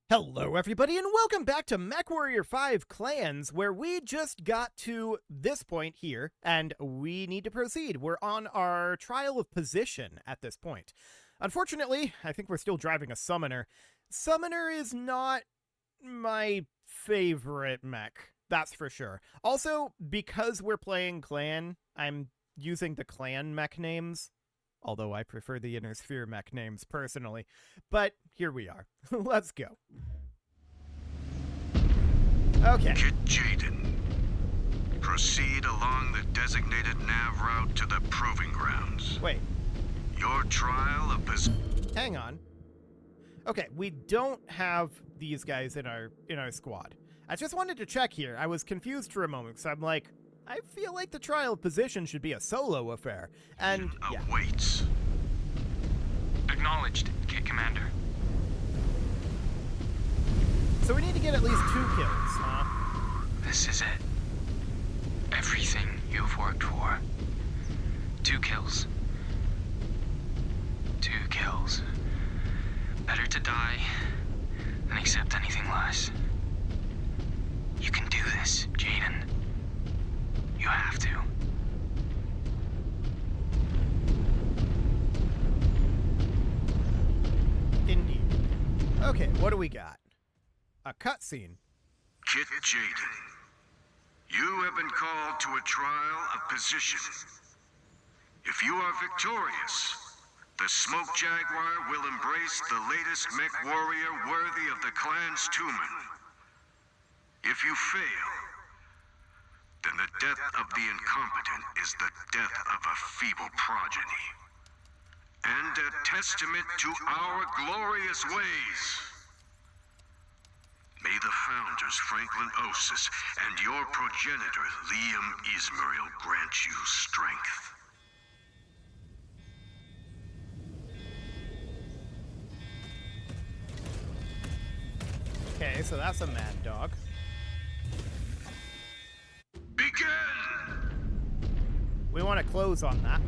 Hello everybody and welcome back to MechWarrior 5 Clans, where we just got to this point here and we need to proceed. We're on our trial of position at this point. Unfortunately, I think we're still driving a summoner. Summoner is not my favorite mech, that's for sure. Also, because we're playing clan, I'm using the clan mech names. Although I prefer the Inner Sphere mech names personally. But here we are. Let's go. Okay. Kit Jaden. Proceed along the designated nav route to the proving grounds. Wait. Your trial of Hang on. Okay, we don't have these guys in our squad. I just wanted to check here. I was confused for a moment, so I'm like, I feel like the trial of position should be a solo affair. And yeah. awaits. Acknowledged, Kit Commander. So we need to get at least 2 kills, huh? This is it. Everything you've worked for. 2 kills. 2 kills. Better to die than accept anything less. You can do this, Jaden. You have to. Indeed. Okay, what do we got? A cutscene. Kit Jaden. You have been called to a trial of position. If you are victorious, the Smoke Jaguar will embrace the latest mech warrior worthy of the clan's Tumen. If you fail, then the death of the incompetent is the death of a feeble progeny. And a testament to our glorious ways. May the founders Franklin Osis and your progenitor Liam Ismail grant you strength. Okay, so that's a mad dog. Begin! We want to close on that.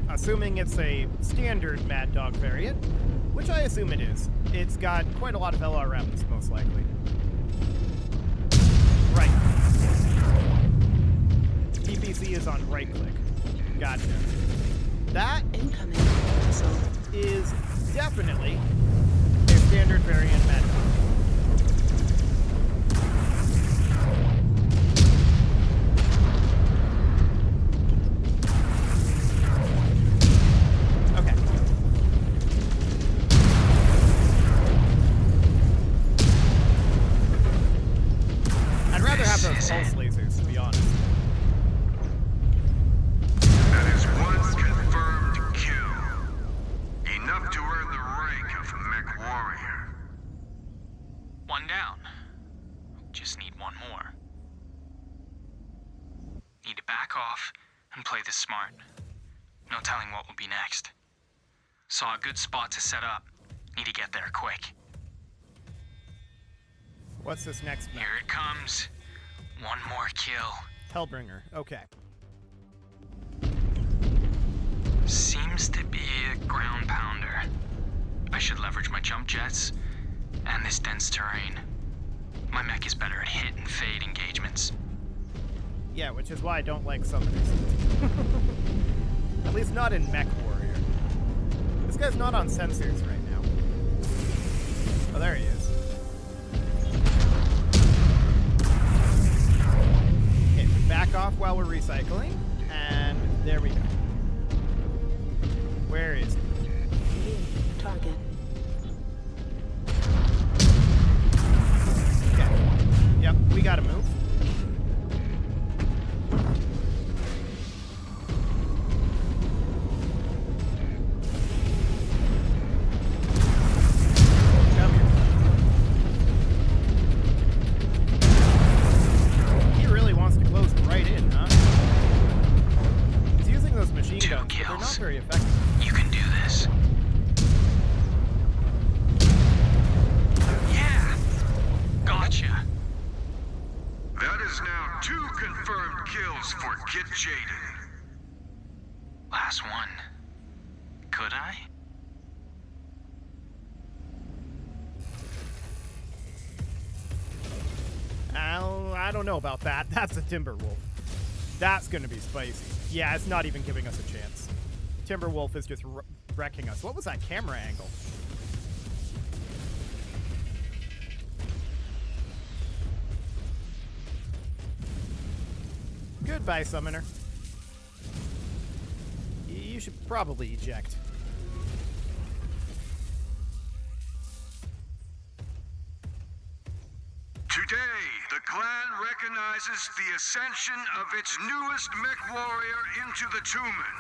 Assuming it's a standard Mad Dog variant, which I assume it is. It's got quite a lot of LRMs, most likely. Right. PPC is on right click. Gotcha. That Incoming missile. is definitely a standard variant Mad Dog. Pulse lasers, to be honest. That is one confirmed kill. Enough to earn the rank of MechWarrior. 1 down. Just need 1 more. Need to back off and play this smart. No telling what will be next. Saw a good spot to set up. Need to get there quick. What's this next map? Here it comes. 1 more kill. Hellbringer, okay. Seems to be a ground pounder. I should leverage my jump jets and this dense terrain. My mech is better at hit and fade engagements. Yeah, which is why I don't like summoners. At least not in MechWarrior. This guy's not on sensors right now. Oh, there he is. Okay, we back off while we're recycling, and there we go. Where is he? Target. Okay. Yep, we gotta move. Come here. He really wants to close right in, huh? He's using those machine 2 guns, but they're not kills. very effective. You can do this. Yeah! Gotcha. That is now 2 confirmed kills for Kit Jaden. Last one. Could I? don't know about that. That's a Timberwolf. That's gonna be spicy. Yeah, it's not even giving us a chance. Timberwolf is just wrecking us. What was that camera angle? Goodbye, Summoner. You should probably eject. Today, the clan recognizes the ascension of its newest MechWarrior into the Tumen.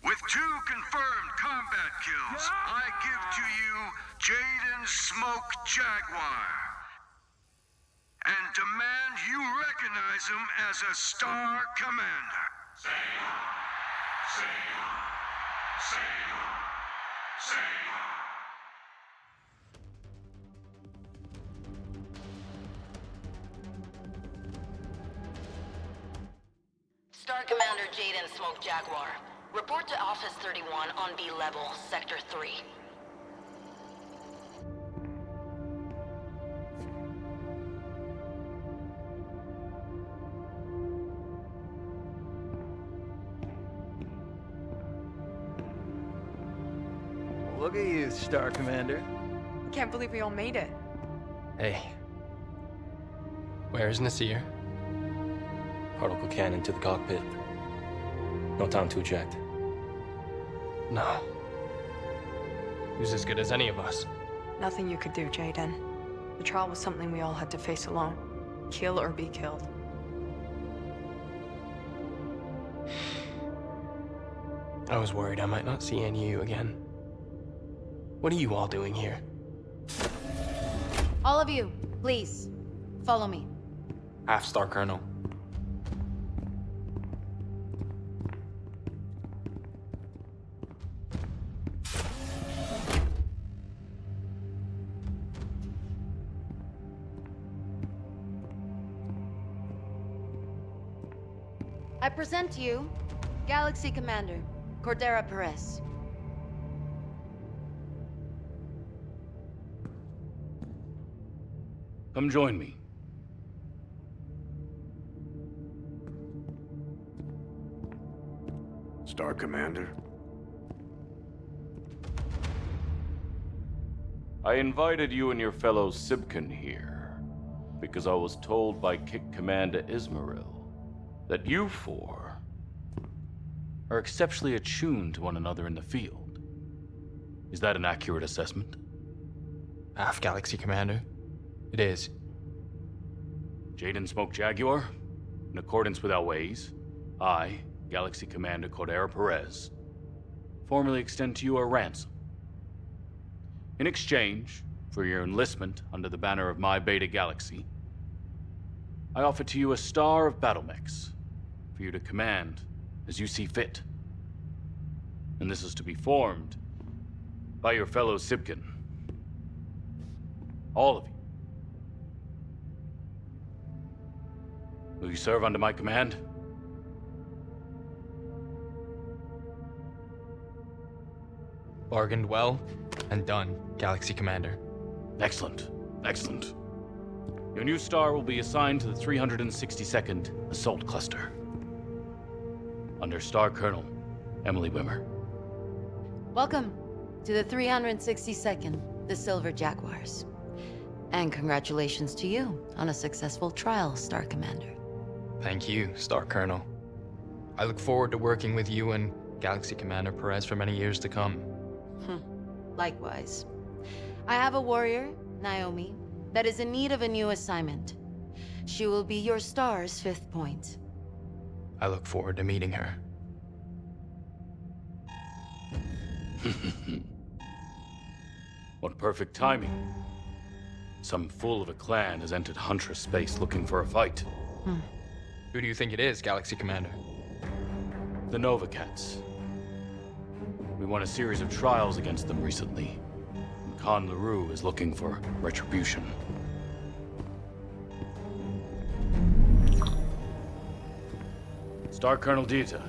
With 2 confirmed combat kills, I give to you Jaden Smoke Jaguar. And demand you recognize him as a Star Commander. Star Commander Jaden Smoke Jaguar. Report to Office 31 on B level, Sector 3. Look at you, Star Commander. Can't believe we all made it. Hey. Where's Nasir? Particle cannon to the cockpit. No time to eject. No. Who's as good as any of us? Nothing you could do, Jaden. The trial was something we all had to face alone. Kill or be killed. I was worried I might not see any of you again. What are you all doing here? All of you, please, follow me. Half-Star Colonel. I present to you Galaxy Commander Cordera Perez. Come join me. Star Commander? I invited you and your fellow Sibkin here because I was told by Kick Commander Ismail that you 4 are exceptionally attuned to one another in the field. Is that an accurate assessment? Half Galaxy Commander. It is. Jaden Smoke Jaguar, in accordance with our ways, I, Galaxy Commander Cordera Perez, formally extend to you a ransom. In exchange for your enlistment under the banner of my Beta Galaxy, I offer to you a star of battle mechs for you to command as you see fit. And this is to be formed by your fellow Sibkin. All of you. Will you serve under my command? Bargained well and done, Galaxy Commander. Excellent. Excellent. Your new star will be assigned to the 362nd Assault Cluster. Under Star Colonel Emily Wimmer. Welcome to the 362nd, the Silver Jaguars. And congratulations to you on a successful trial, Star Commander. Thank you, Star Colonel. I look forward to working with you and Galaxy Commander Perez for many years to come. Likewise. I have a warrior, Naomi, that is in need of a new assignment. She will be your star's 5th point. I look forward to meeting her. What perfect timing. Some fool of a clan has entered Huntress space looking for a fight. Who do you think it is, Galaxy Commander? The Nova Cats. We won a series of trials against them recently. And Khan LaRue is looking for retribution. Star Colonel Dita,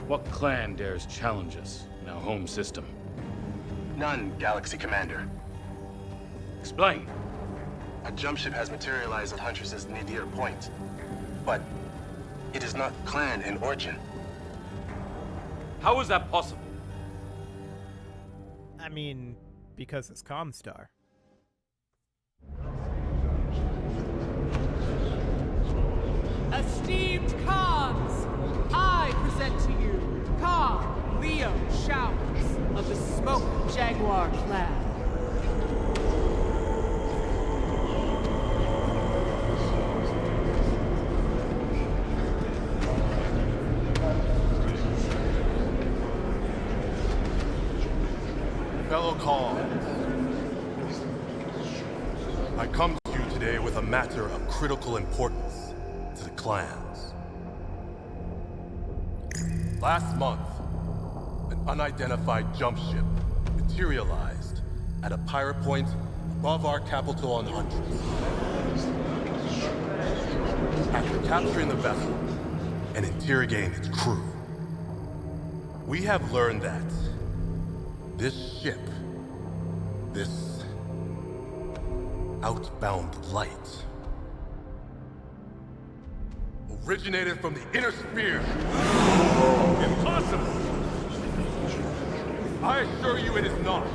what clan dares challenge us in our home system? None, Galaxy Commander. Explain. A jump ship has materialized at Huntress's Nadir Point, but it is not clan in origin. How is that possible? I mean, because it's Comstar. Esteemed Khans, I present to you Khan Leo Showers of the Smoke Jaguar clan. Fellow Khans, I come to you today with a matter of critical importance to the clans. Last month, an unidentified jump ship materialized at a pirate point above our capital on Huntress. After capturing the vessel and interrogating its crew, we have learned that this ship, this outbound light, originated from the inner sphere. Impossible! I assure you it is not.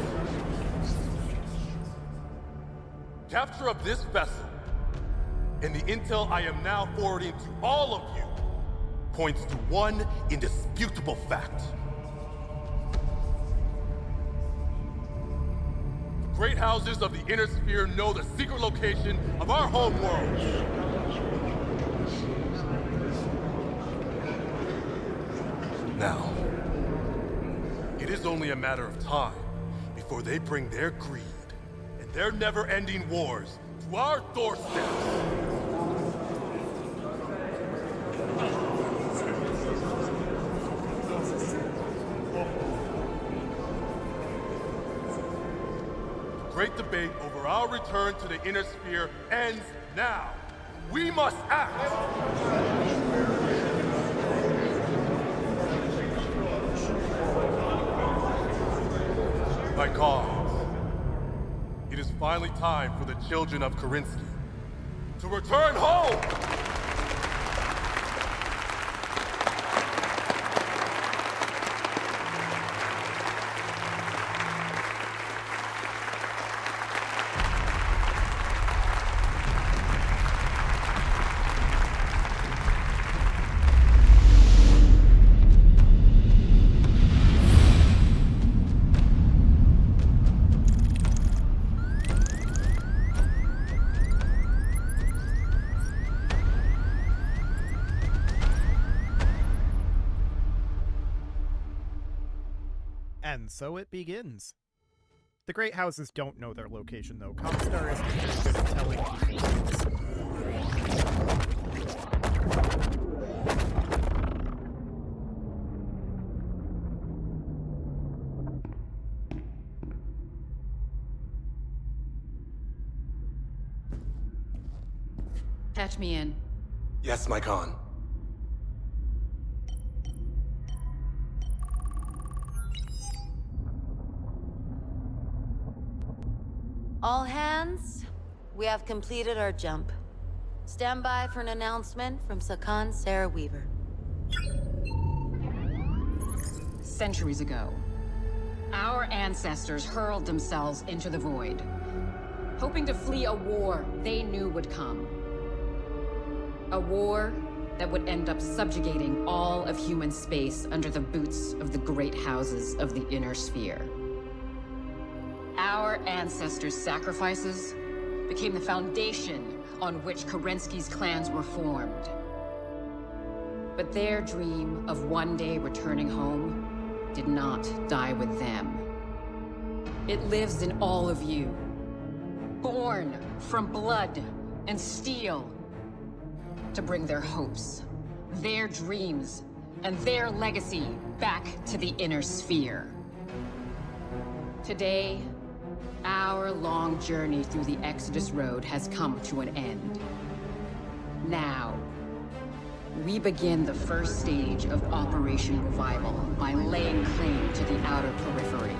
Capture of this vessel, and the intel I am now forwarding to all of you, points to one indisputable fact. The great houses of the inner sphere know the secret location of our home world. Now, it is only a matter of time before they bring their greed and their never-ending wars to our doorsteps. The great debate over our return to the inner sphere ends now. We must act! My cause. It is finally time for the children of Kerensky to return home! And so it begins. The Great Houses don't know their location, though. Comstar isn't very good at telling people things. Patch me in. Yes, my Khan. All hands, we have completed our jump. Stand by for an announcement from Sakan Sarah Weaver. Centuries ago, our ancestors hurled themselves into the void, hoping to flee a war they knew would come. A war that would end up subjugating all of human space under the boots of the great houses of the inner sphere. Our ancestors' sacrifices became the foundation on which Kerensky's clans were formed. But their dream of one day returning home did not die with them. It lives in all of you, born from blood and steel, to bring their hopes, their dreams, and their legacy back to the inner sphere. Today, our long journey through the Exodus Road has come to an end. Now, we begin the first stage of Operation Revival by laying claim to the outer periphery.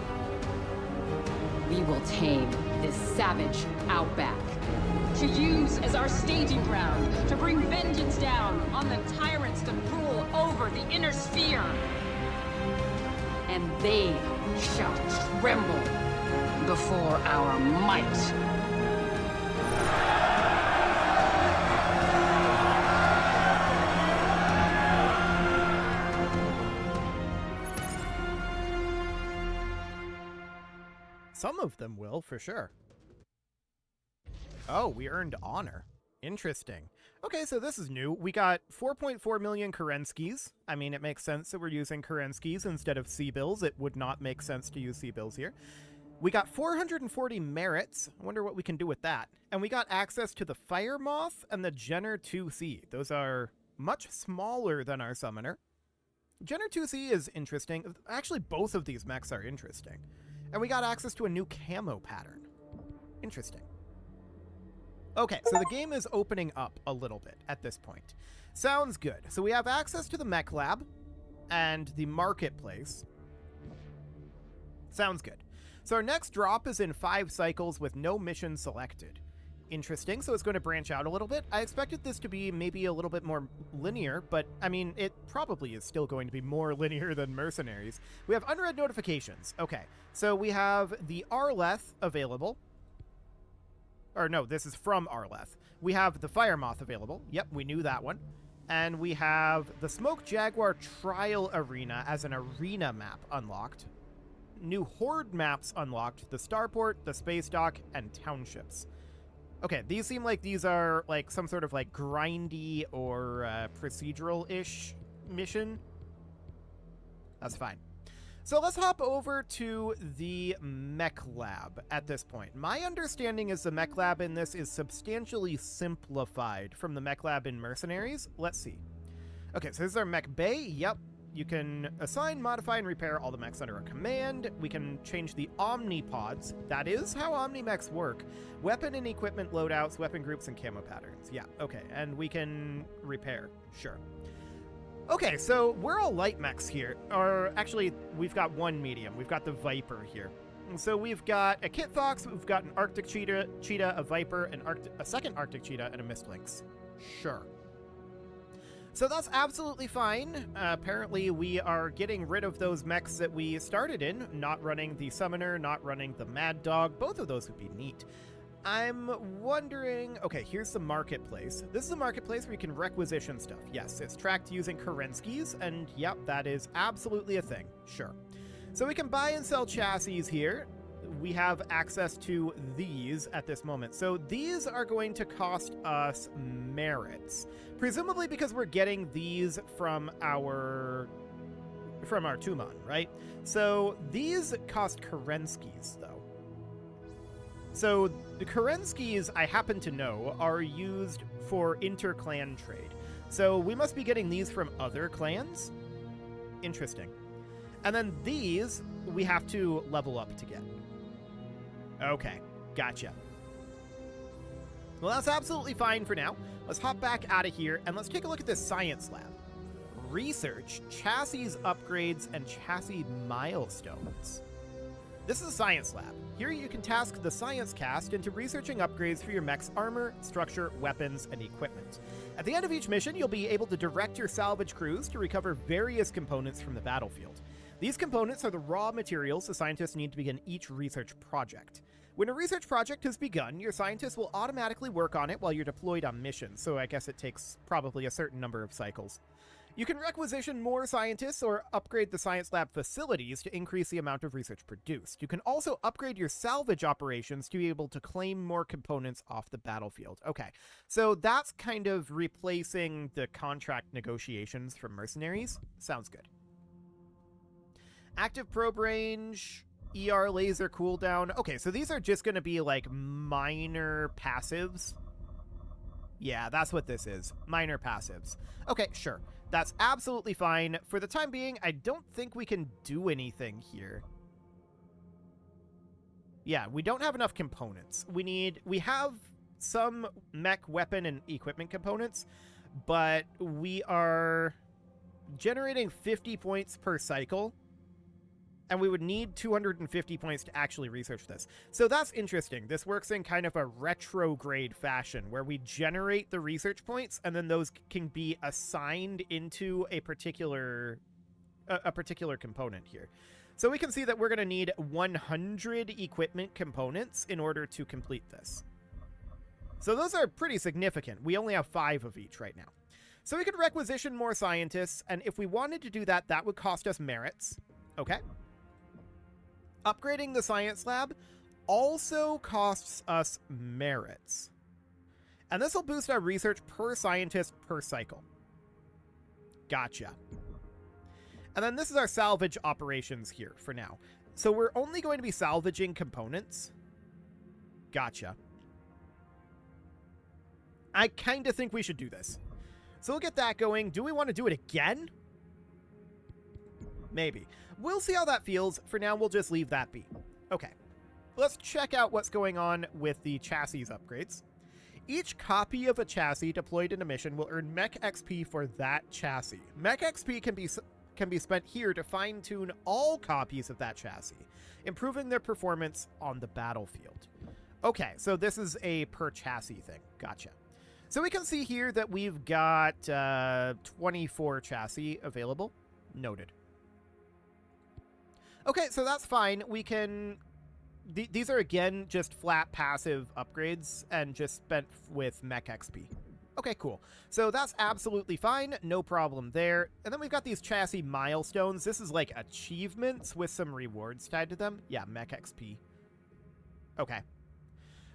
we will tame this savage outback. To use as our staging ground, to bring vengeance down on the tyrants that rule over the inner sphere. And they shall tremble before our might. Some of them will, for sure. Oh, we earned honor. Interesting. Okay, so this is new. We got 4.4 million Kerenskis. I mean, it makes sense that we're using Kerenskis instead of C-bills. It would not make sense to use C-bills here. We got 440 merits. I wonder what we can do with that. And we got access to the Fire Moth and the Jenner 2C. Those are much smaller than our summoner. Jenner 2C is interesting. Actually, both of these mechs are interesting. And we got access to a new camo pattern. Interesting. Okay, so the game is opening up a little bit at this point. Sounds good. So we have access to the mech lab and the marketplace. Sounds good. So our next drop is in 5 cycles with no mission selected. Interesting, so it's going to branch out a little bit. I expected this to be maybe a little bit more linear, but I mean, it probably is still going to be more linear than Mercenaries. We have unread notifications. Okay, so we have the Arleth available. Or no, this is from Arleth. We have the Fire Moth available. Yep, we knew that one. And we have the Smoke Jaguar Trial Arena as an arena map unlocked. New Horde maps unlocked. The Starport, the Space Dock, and Townships. Okay, these seem like these are like some sort of like grindy or procedural-ish mission. That's fine. So let's hop over to the mech lab at this point. My understanding is the mech lab in this is substantially simplified from the mech lab in Mercenaries. Let's see. Okay, so this is our mech bay. Yep. You can assign, modify, and repair all the mechs under a command. We can change the omnipods. That is how omni-mechs work. Weapon and equipment loadouts, weapon groups, and camo patterns. Yeah, okay. And we can repair. Sure. Okay, so we're all light mechs here. Or actually, we've got one medium. We've got the Viper here. And so we've got a Kit Fox, we've got an Arctic Cheetah, a Viper, a second Arctic Cheetah, and a Mist Lynx. Sure. So that's absolutely fine. Apparently, we are getting rid of those mechs that we started in, not running the Summoner, not running the Mad Dog. Both of those would be neat. I'm wondering... Okay, here's the marketplace. This is a marketplace where you can requisition stuff. Yes, it's tracked using Kerenskis, and yep, that is absolutely a thing. Sure. So we can buy and sell chassis here. We have access to these at this moment. So these are going to cost us merits. Presumably because we're getting these from our Tuman, right? So these cost Kerenskis, though. So the Kerenskis, I happen to know, are used for inter-clan trade. So we must be getting these from other clans? Interesting. And then these, we have to level up to get. Okay, gotcha. Well, that's absolutely fine for now. Let's hop back out of here, and let's take a look at this science lab. Research, chassis upgrades, and chassis milestones. This is a science lab. Here you can task the science cast into researching upgrades for your mech's armor, structure, weapons, and equipment. At the end of each mission, you'll be able to direct your salvage crews to recover various components from the battlefield. These components are the raw materials the scientists need to begin each research project. When a research project has begun, your scientists will automatically work on it while you're deployed on missions, so I guess it takes probably a certain number of cycles. You can requisition more scientists or upgrade the science lab facilities to increase the amount of research produced. You can also upgrade your salvage operations to be able to claim more components off the battlefield. Okay, so that's kind of replacing the contract negotiations from Mercenaries. Sounds good. Active probe range, ER laser cooldown. Okay, so these are just going to be like minor passives. Yeah, that's what this is. Minor passives. Okay, sure. That's absolutely fine. For the time being, I don't think we can do anything here. Yeah, we don't have enough components. We have some mech weapon and equipment components, but we are generating 50 points per cycle. And we would need 250 points to actually research this. So that's interesting. This works in kind of a retrograde fashion where we generate the research points and then those can be assigned into a particular component here. So we can see that we're going to need 100 equipment components in order to complete this. So those are pretty significant. We only have 5 of each right now. So we could requisition more scientists, and if we wanted to do that, that would cost us merits. Okay. Upgrading the science lab also costs us merits. And this will boost our research per scientist per cycle. Gotcha. And then this is our salvage operations here for now. So we're only going to be salvaging components. Gotcha. I kind of think we should do this. So we'll get that going. Do we want to do it again? Maybe. We'll see how that feels. For now, we'll just leave that be. Okay. Let's check out what's going on with the chassis upgrades. Each copy of a chassis deployed in a mission will earn Mech XP for that chassis. Mech XP can be spent here to fine-tune all copies of that chassis, improving their performance on the battlefield. Okay, so this is a per chassis thing. Gotcha. So we can see here that we've got 24 chassis available. Noted. Okay, so that's fine. We can... These are, again, just flat passive upgrades and just spent with Mech XP. Okay, cool. So that's absolutely fine. No problem there. And then we've got these chassis milestones. This is like achievements with some rewards tied to them. Yeah, Mech XP. Okay.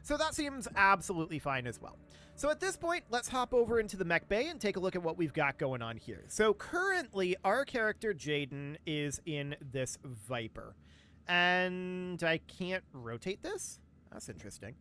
So that seems absolutely fine as well. So at this point, let's hop over into the mech bay and take a look at what we've got going on here. So currently, our character Jaden is in this Viper. And I can't rotate this? That's interesting.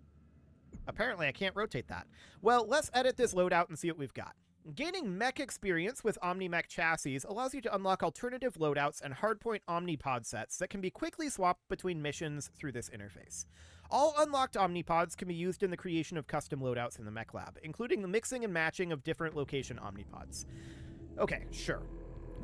Apparently, I can't rotate that. Well, let's edit this loadout and see what we've got. Gaining mech experience with OmniMech chassis allows you to unlock alternative loadouts and hardpoint Omnipod sets that can be quickly swapped between missions through this interface. All unlocked Omnipods can be used in the creation of custom loadouts in the mech lab, including the mixing and matching of different location Omnipods. Okay, sure.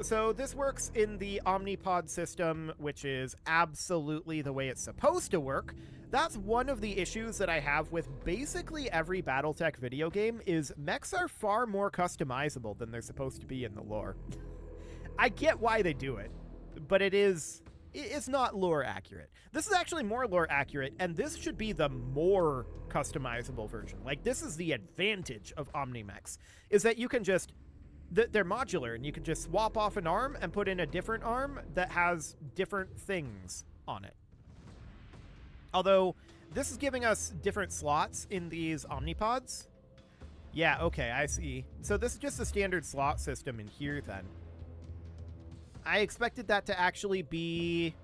So this works in the Omnipod system, which is absolutely the way it's supposed to work. That's one of the issues that I have with basically every BattleTech video game, is mechs are far more customizable than they're supposed to be in the lore. I get why they do it, but it's not lore accurate. This is actually more lore accurate, and this should be the more customizable version. Like, this is the advantage of Omnimechs, is that you can just... They're modular, and you can just swap off an arm and put in a different arm that has different things on it. Although, this is giving us different slots in these Omnipods. Yeah, okay, I see. So this is just a standard slot system in here, then. I expected that to actually be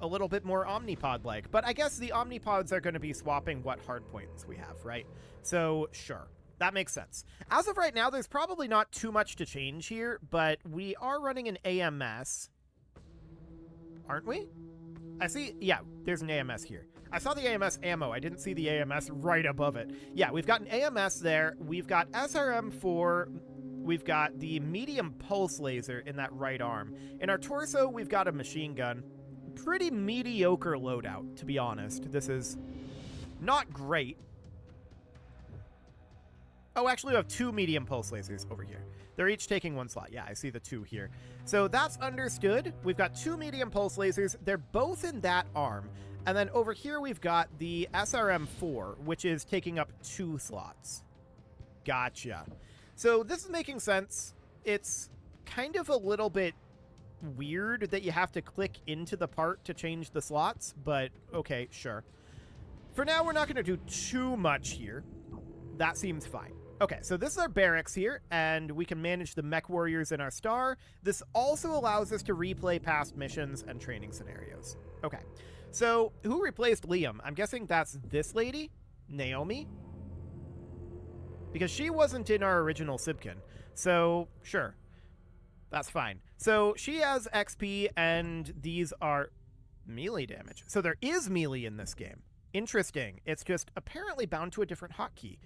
a little bit more Omnipod-like, but I guess the Omnipods are going to be swapping what hardpoints we have, right? So, sure. That makes sense. As of right now, there's probably not too much to change here, but we are running an AMS. Aren't we? I see, yeah, there's an AMS here. I saw the AMS ammo. I didn't see the AMS right above it. Yeah, we've got an AMS there. We've got SRM4. We've got the medium pulse laser in that right arm. In our torso, we've got a machine gun. Pretty mediocre loadout, to be honest. This is not great. Oh, actually, we have 2 medium pulse lasers over here. They're each taking 1 slot. Yeah, I see the 2 here. So that's understood. We've got 2 medium pulse lasers. They're both in that arm. And then over here, we've got the SRM4, which is taking up 2 slots. Gotcha. So this is making sense. It's kind of a little bit weird that you have to click into the part to change the slots, but okay, sure. For now, we're not going to do too much here. That seems fine. Okay, so this is our barracks here, and we can manage the mech warriors in our star. This also allows us to replay past missions and training scenarios. Okay, so who replaced Liam? I'm guessing that's this lady, Naomi, because she wasn't in our original Sibkin. So sure, that's fine. So she has XP, and these are melee damage. So there is melee in this game. Interesting. It's just apparently bound to a different hotkey.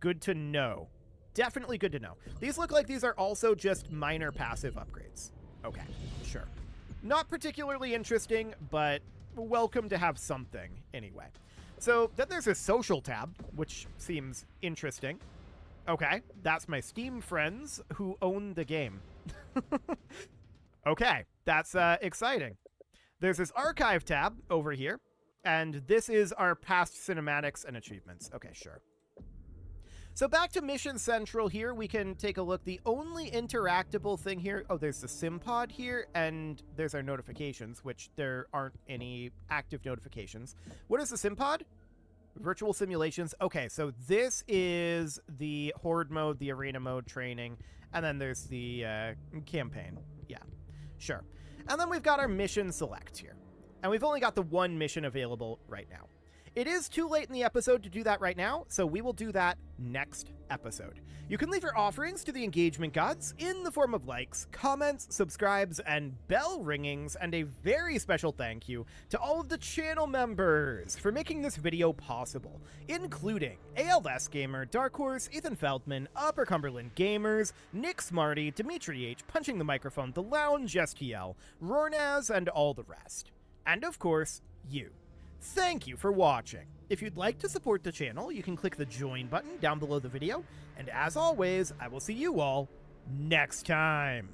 Good to know. Definitely good to know. These look like these are also just minor passive upgrades. Okay, sure. Not particularly interesting, but welcome to have something anyway. So then there's a social tab, which seems interesting. Okay, that's my Steam friends who own the game. Okay, that's exciting. There's this archive tab over here, and this is our past cinematics and achievements. Okay, sure. So back to Mission Central here, we can take a look. The only interactable thing here, oh, there's the sim pod here, and there's our notifications, which there aren't any active notifications. What is the sim pod? Virtual simulations. Okay, so this is the horde mode, the arena mode training, and then there's the campaign. Yeah, sure. And then we've got our mission select here. And we've only got the one mission available right now. It is too late in the episode to do that right now, so we will do that next episode. You can leave your offerings to the engagement gods in the form of likes, comments, subscribes, and bell ringings, and a very special thank you to all of the channel members for making this video possible, including ALS Gamer, Dark Horse, Ethan Feldman, Upper Cumberland Gamers, Nick Smarty, Dimitri H, Punching the Microphone, The Lounge STL, Rornaz, and all the rest. And of course, you. Thank you for watching. If you'd like to support the channel, you can click the join button down below the video, and as always, I will see you all next time.